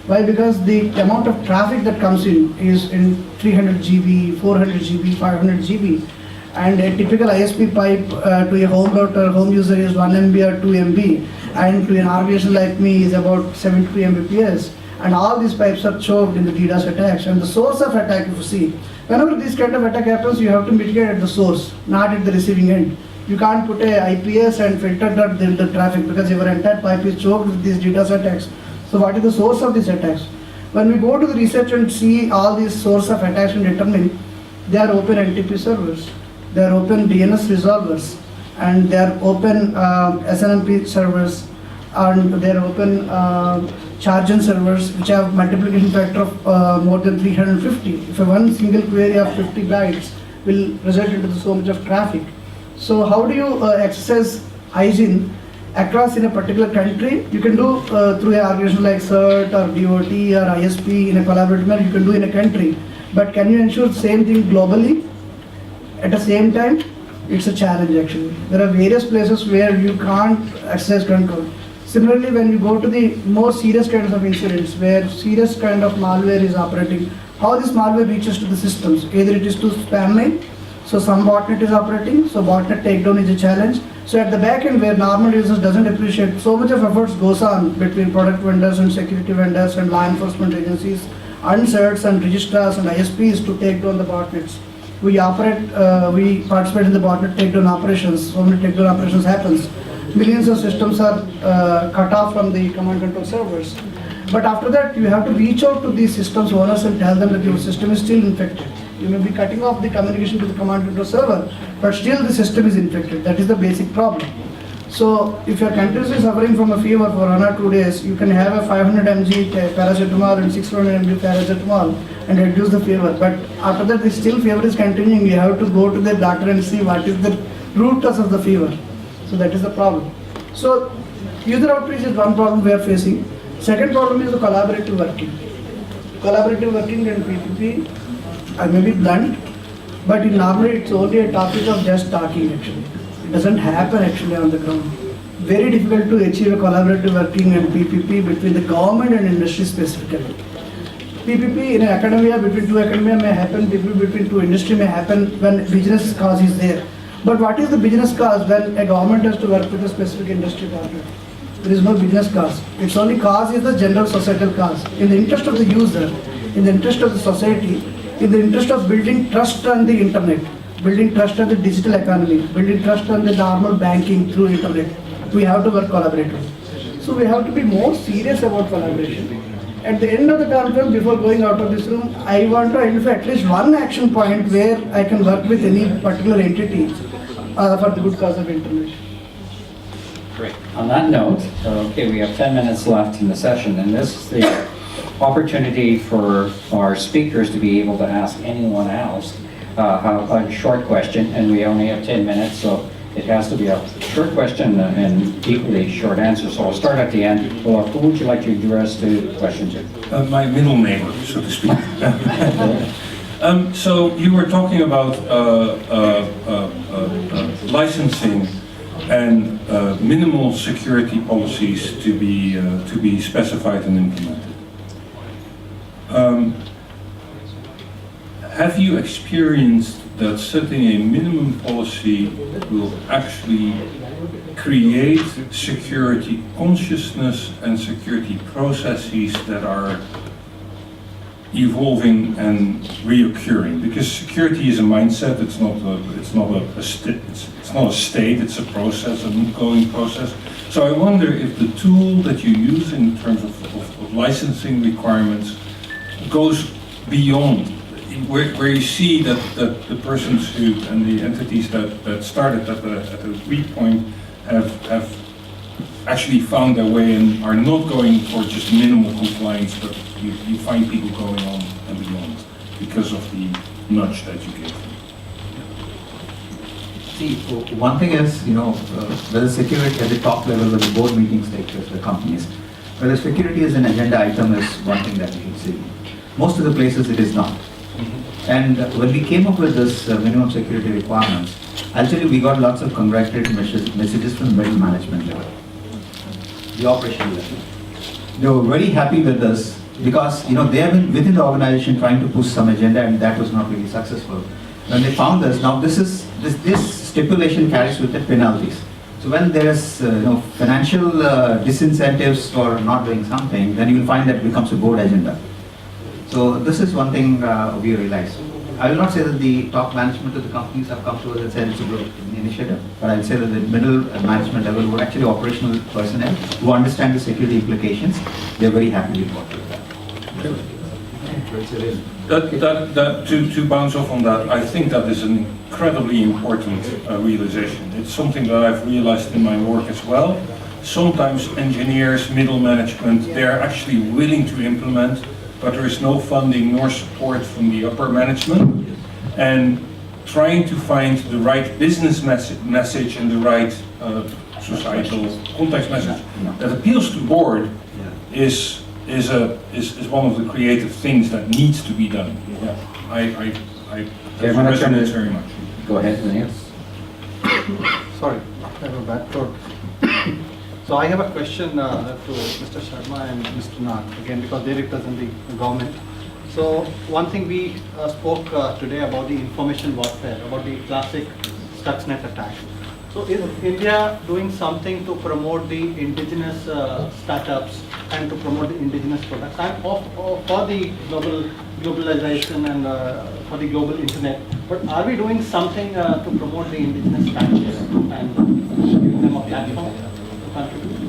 Why? Because the amount of traffic that comes in is in 300 GB, 400 GB, 500 GB. And a typical ISP pipe to a home router, home user is 1 MB or 2 MB, and to an organization like me is about 73 Mbps. And all these pipes are choked in the DDoS attacks. And the source of attack, if you see, whenever this kind of attack happens, you have to mitigate at the source, not at the receiving end. You can't put a IPS and filter the traffic because your entire pipe is choked with these DDoS attacks. So what is the source of these attacks? When we go to the research and see all these source of attacks and determine, they are open NTP servers, they are open DNS resolvers, and they are open SNMP servers, and they are open Chargen servers which have multiplication factor of more than 350. If one single query of 50 bytes will result into so much of traffic. So how do you exercise hygiene across in a particular country? You can do through an organization like CERT or DOT or ISP in a collaborative manner, you can do in a country. But can you ensure the same thing globally at the same time? It's a challenge actually. There are various places where you can't exercise control. Similarly, when you go to the more serious kinds of incidents where serious kind of malware is operating, how this malware reaches to the systems? Either it is to spam mail, so some botnet is operating, so botnet takedown is a challenge. So at the back end where normal users doesn't appreciate, so much of efforts goes on between product vendors and security vendors and law enforcement agencies, and CERTs and registrars and ISPs to take down the botnets. We participate in the botnet takedown operations. So many takedown operations happens. Millions of systems are cut off from the command control servers. But after that, you have to reach out to these systems owners and tell them that your system is still infected. You may be cutting off the communication to the command control server, but still the system is infected. That is the basic problem. So if you are continuously suffering from a fever for 1 or 2 days, you can have a 500 mg paracetamol and 600 mg paracetamol and reduce the fever. But after that, the still fever is continuing. You have to go to the doctor and see what is the root cause of the fever. So that is the problem. So user outreach is one problem we are facing. Second problem is the collaborative working. Collaborative working and PPP, I may be blunt, but normally it's only a topic of just talking actually. It doesn't happen actually on the ground. Very difficult to achieve a collaborative working and PPP between the government and industry specifically. PPP in academia, between two academia may happen, PPP between two industry may happen when business cause is there. But what is the business cause when a government has to work with a specific industry partner? There is no business cause. Its only cause is the general societal cause. In the interest of the user, in the interest of the society, in the interest of building trust on the internet, building trust on the digital economy, building trust on the normal banking through internet, we have to work collaboratively. So we have to be more serious about collaboration. At the end of the conference, before going out of this room, I want to identify at least one action point where I can work with any particular entity for the good cause of internet. Great. On that note, okay, we have 10 minutes left in the session, and this is the opportunity for our speakers to be able to ask anyone else a short question, and we only have 10 minutes, so it has to be a short question and equally short answer. So I'll start at the end. Well, who would you like to address the question to? My middle neighbor, so to speak. So you were talking about licensing and minimal security policies to be specified and implemented. Have you experienced that setting a minimum policy will actually create security consciousness and security processes that are evolving and reoccurring? Because security is a mindset. It's not a state. It's a process, an ongoing process. So I wonder if the tool that you use in terms of licensing requirements goes beyond, where you see that the persons who and the entities that started at a weak point have actually found their way and are not going for just minimal compliance, but you find people going on and beyond because of the nudge that you give them. See, one thing is, whether security at the top level, when the board meetings take place, the companies, whether security is an agenda item is one thing that you should see. Most of the places it is not. And when we came up with this minimum security requirements, actually we got lots of congratulatory messages from the middle management level, the operational level. They were very happy with this because they have been within the organization trying to push some agenda, and that was not really successful. When they found this, now this stipulation carries with it penalties. So when there is financial disincentives for not doing something, then you will find that it becomes a board agenda. So this is one thing we realized. I will not say that the top management of the companies have come to us and said it's a good initiative, but I'll say that the middle management level were actually operational personnel who understand the security implications. They're very happy with what we've done. To bounce off on that, I think that is an incredibly important realization. It's something that I've realized in my work as well. Sometimes engineers, middle management, they're actually willing to implement, but there is no funding nor support from the upper management. And trying to find the right business message and the right societal context message that appeals to the board is one of the creative things that needs to be done. Yeah, I resonate very much. Go ahead, Daniel. Sorry, I have a bad throat. So I have a question to Mr. Sharma and Mr. Nath, again, because they represent the government. So one thing we spoke today about the information warfare, about the classic Stuxnet attack. So is India doing something to promote the indigenous startups and to promote the indigenous products? I'm for the globalization and for the global internet, but are we doing something to promote the indigenous startups and giving them a platform to contribute?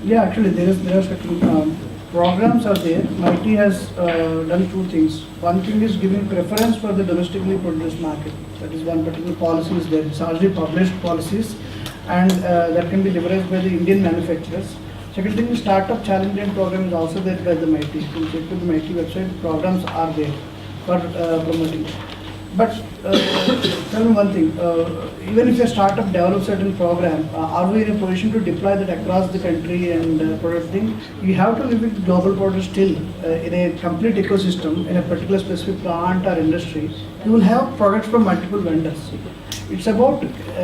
Yeah, actually there are certain programs are there. MIT has done two things. One thing is giving preference for the domestically produced market. That is one particular policy is there. It's already published policies. and that can be leveraged by the Indian manufacturers. Second thing, startup challenge and program is also there by the MIT. You can check with the MIT website, programs are there for promoting. But tell me one thing, even if a startup develops certain program, are we in a position to deploy that across the country and product thing? You have to live with global products still in a complete ecosystem, in a particular specific plant or industry. You will have products from multiple vendors. It's about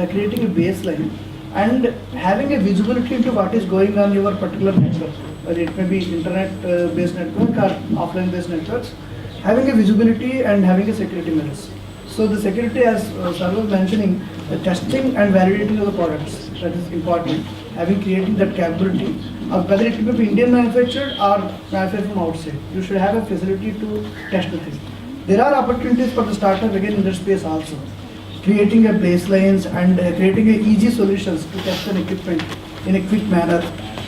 creating a baseline and having a visibility into what is going on in your particular network. Whether it may be internet-based network or offline-based networks, having a visibility and having a security measures. So the security, as Sir was mentioning, the testing and validating of the products, that is important. Having creating that capability, whether it may be Indian manufactured or manufactured from outside, you should have a facility to test the thing. There are opportunities for the startup again in that space also. Creating a baselines and creating a easy solutions to test an equipment in a quick manner,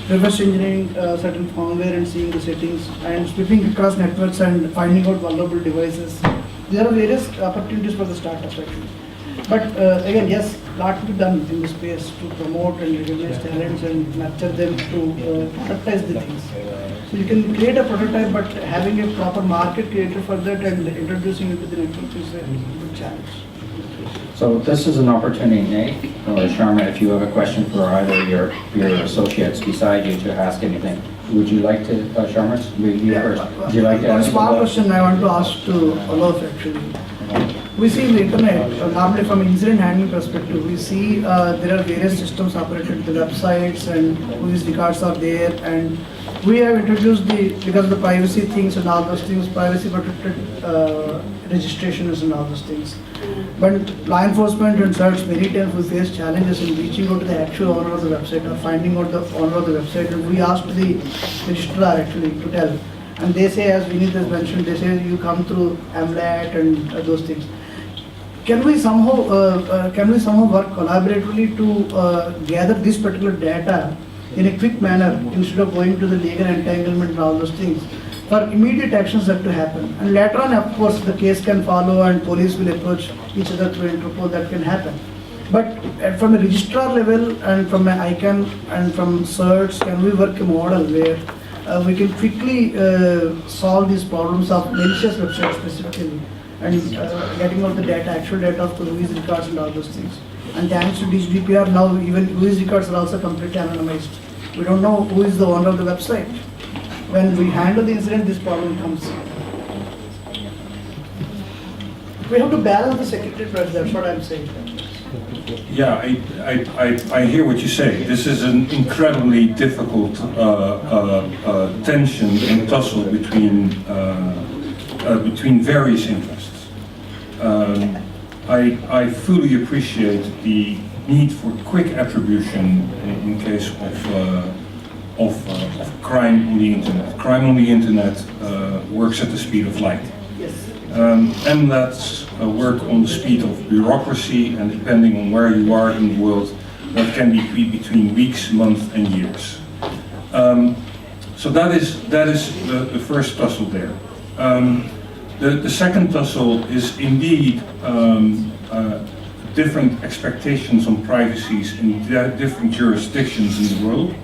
reverse engineering certain firmware and seeing the settings, and sweeping across networks and finding out vulnerable devices. There are various opportunities for the startups actually. But again, yes, lot to be done in this space to promote and recognize talents and nurture them to productize the things. So you can create a prototype, but having a proper market created for that and introducing it to the network is a good challenge. So this is an opportunity, Nate or Sharma, if you have a question for either your associates beside you to ask anything. Would you like to, Sharma, you first? Would you like to One ask? small question I want to ask to Olaf actually. We see in the internet, normally from incident handling perspective, we see there are various systems operated, the websites and whose records are there, and we have introduced because of the privacy things and all those things, privacy protected registrations and all those things. But law enforcement and such, many times we face challenges in reaching out to the actual owner of the website or finding out the owner of the website, and we asked the registrar actually to tell. And they say, as Vineet has mentioned, they say you come through AMLAT and those things. Can we somehow work collaboratively to gather this particular data in a quick manner instead of going to the legal entanglement and all those things for immediate actions that to happen? And later on, of course, the case can follow and police will approach each other through Interpol. That can happen. But from a registrar level and from an ICANN and from certs, can we work a model where we can quickly solve these problems of malicious websites specifically, and getting out the data, actual data of the Louis records and all those things. And thanks to GDPR, now even Louis records are also completely anonymized. We don't know who is the owner of the website. When we handle the incident, this problem comes. We have to balance the security threats, that's what I'm saying. Yeah, I hear what you say. This is an incredibly difficult tension and tussle between various interests. I fully appreciate the need for quick attribution in case of crime on the internet. Crime on the internet works at the speed of light. And let's work on the speed of bureaucracy, and depending on where you are in the world, that can be between weeks, months, and years. So that is the first tussle there. The second tussle is indeed different expectations on privacies in different jurisdictions in the world.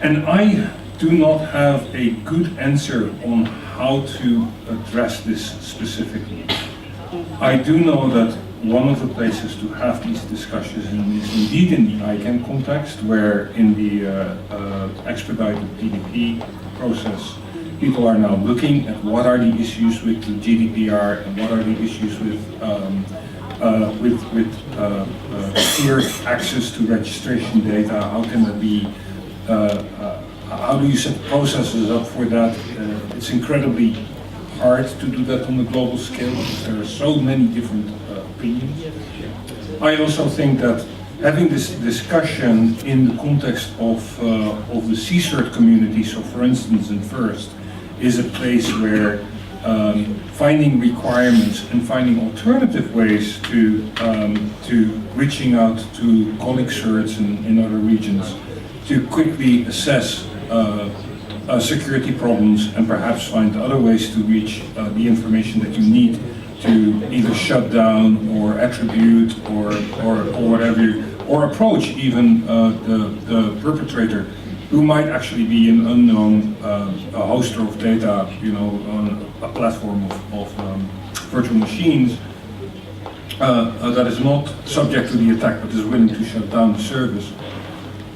And I do not have a good answer on how to address this specifically. I do know that one of the places to have these discussions is indeed in the ICANN context, where in the expedited PDP process, people are now looking at what are the issues with the GDPR and what are the issues with clear access to registration data. How can that be? How do you set processes up for that? It's incredibly hard to do that on a global scale because there are so many different opinions. I also think that having this discussion in the context of the CSIRT community, so for instance in FIRST, is a place where finding requirements and finding alternative ways to reaching out to colleague certs in other regions to quickly assess security problems and perhaps find other ways to reach the information that you need to either shut down or attribute or whatever, or approach even the perpetrator, who might actually be an unknown hoster of data, you know, on a platform of virtual machines that is not subject to the attack but is willing to shut down the service.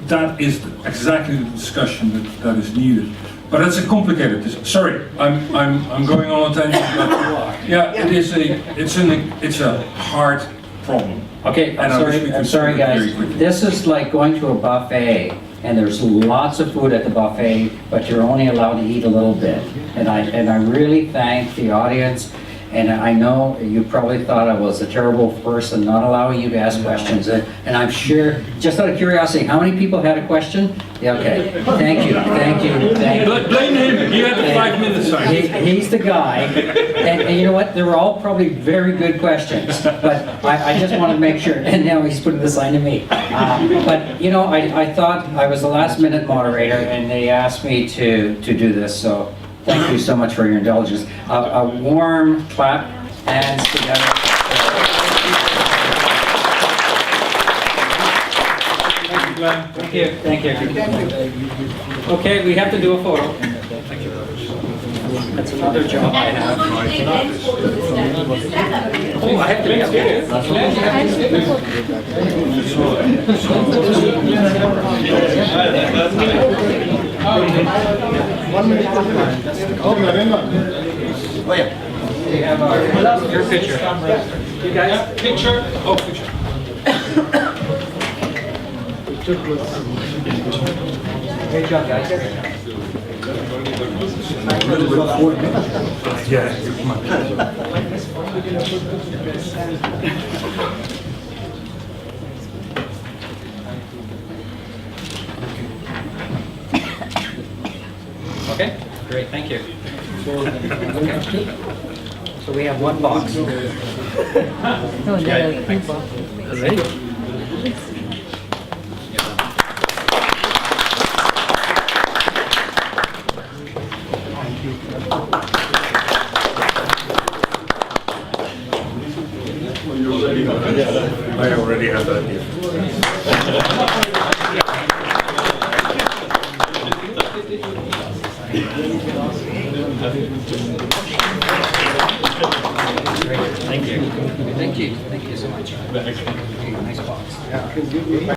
That is exactly the discussion that is needed. But it's a complicated. Sorry, I'm going on a tangent. But yeah, it's a hard problem. Okay, And I wish we I'm could sorry solve it very guys. quickly. This is like going to a buffet and there's lots of food at the buffet, but you're only allowed to eat a little bit. And I really thank the audience. And I know you probably thought I was a terrible person not allowing you to ask questions. And I'm sure, just out of curiosity, how many people had a question? Yeah, okay. Thank you, thank you, thank you. Blame him. He had the 5 minutes sign. He's the guy. And you know what? They were all probably very good questions. But I just want to make sure. And now he's putting the sign to me. But you know, I thought I was the last minute moderator and they asked me to do this. So thank you so much for your indulgence. A warm clap, hands together. Thank you, thank you. Okay, we have to do a photo. That's another job I have. Oh, I have to be up here. 1 minute. Okay, Narendra. Oh, yeah. We have your picture. You guys? Picture. Oh, picture. Great job, guys. Yeah, come on. Okay, great, thank you. Okay. So we have one box. Ready? I already have that here. Thank you. Thank you. Thank you so much. Nice box.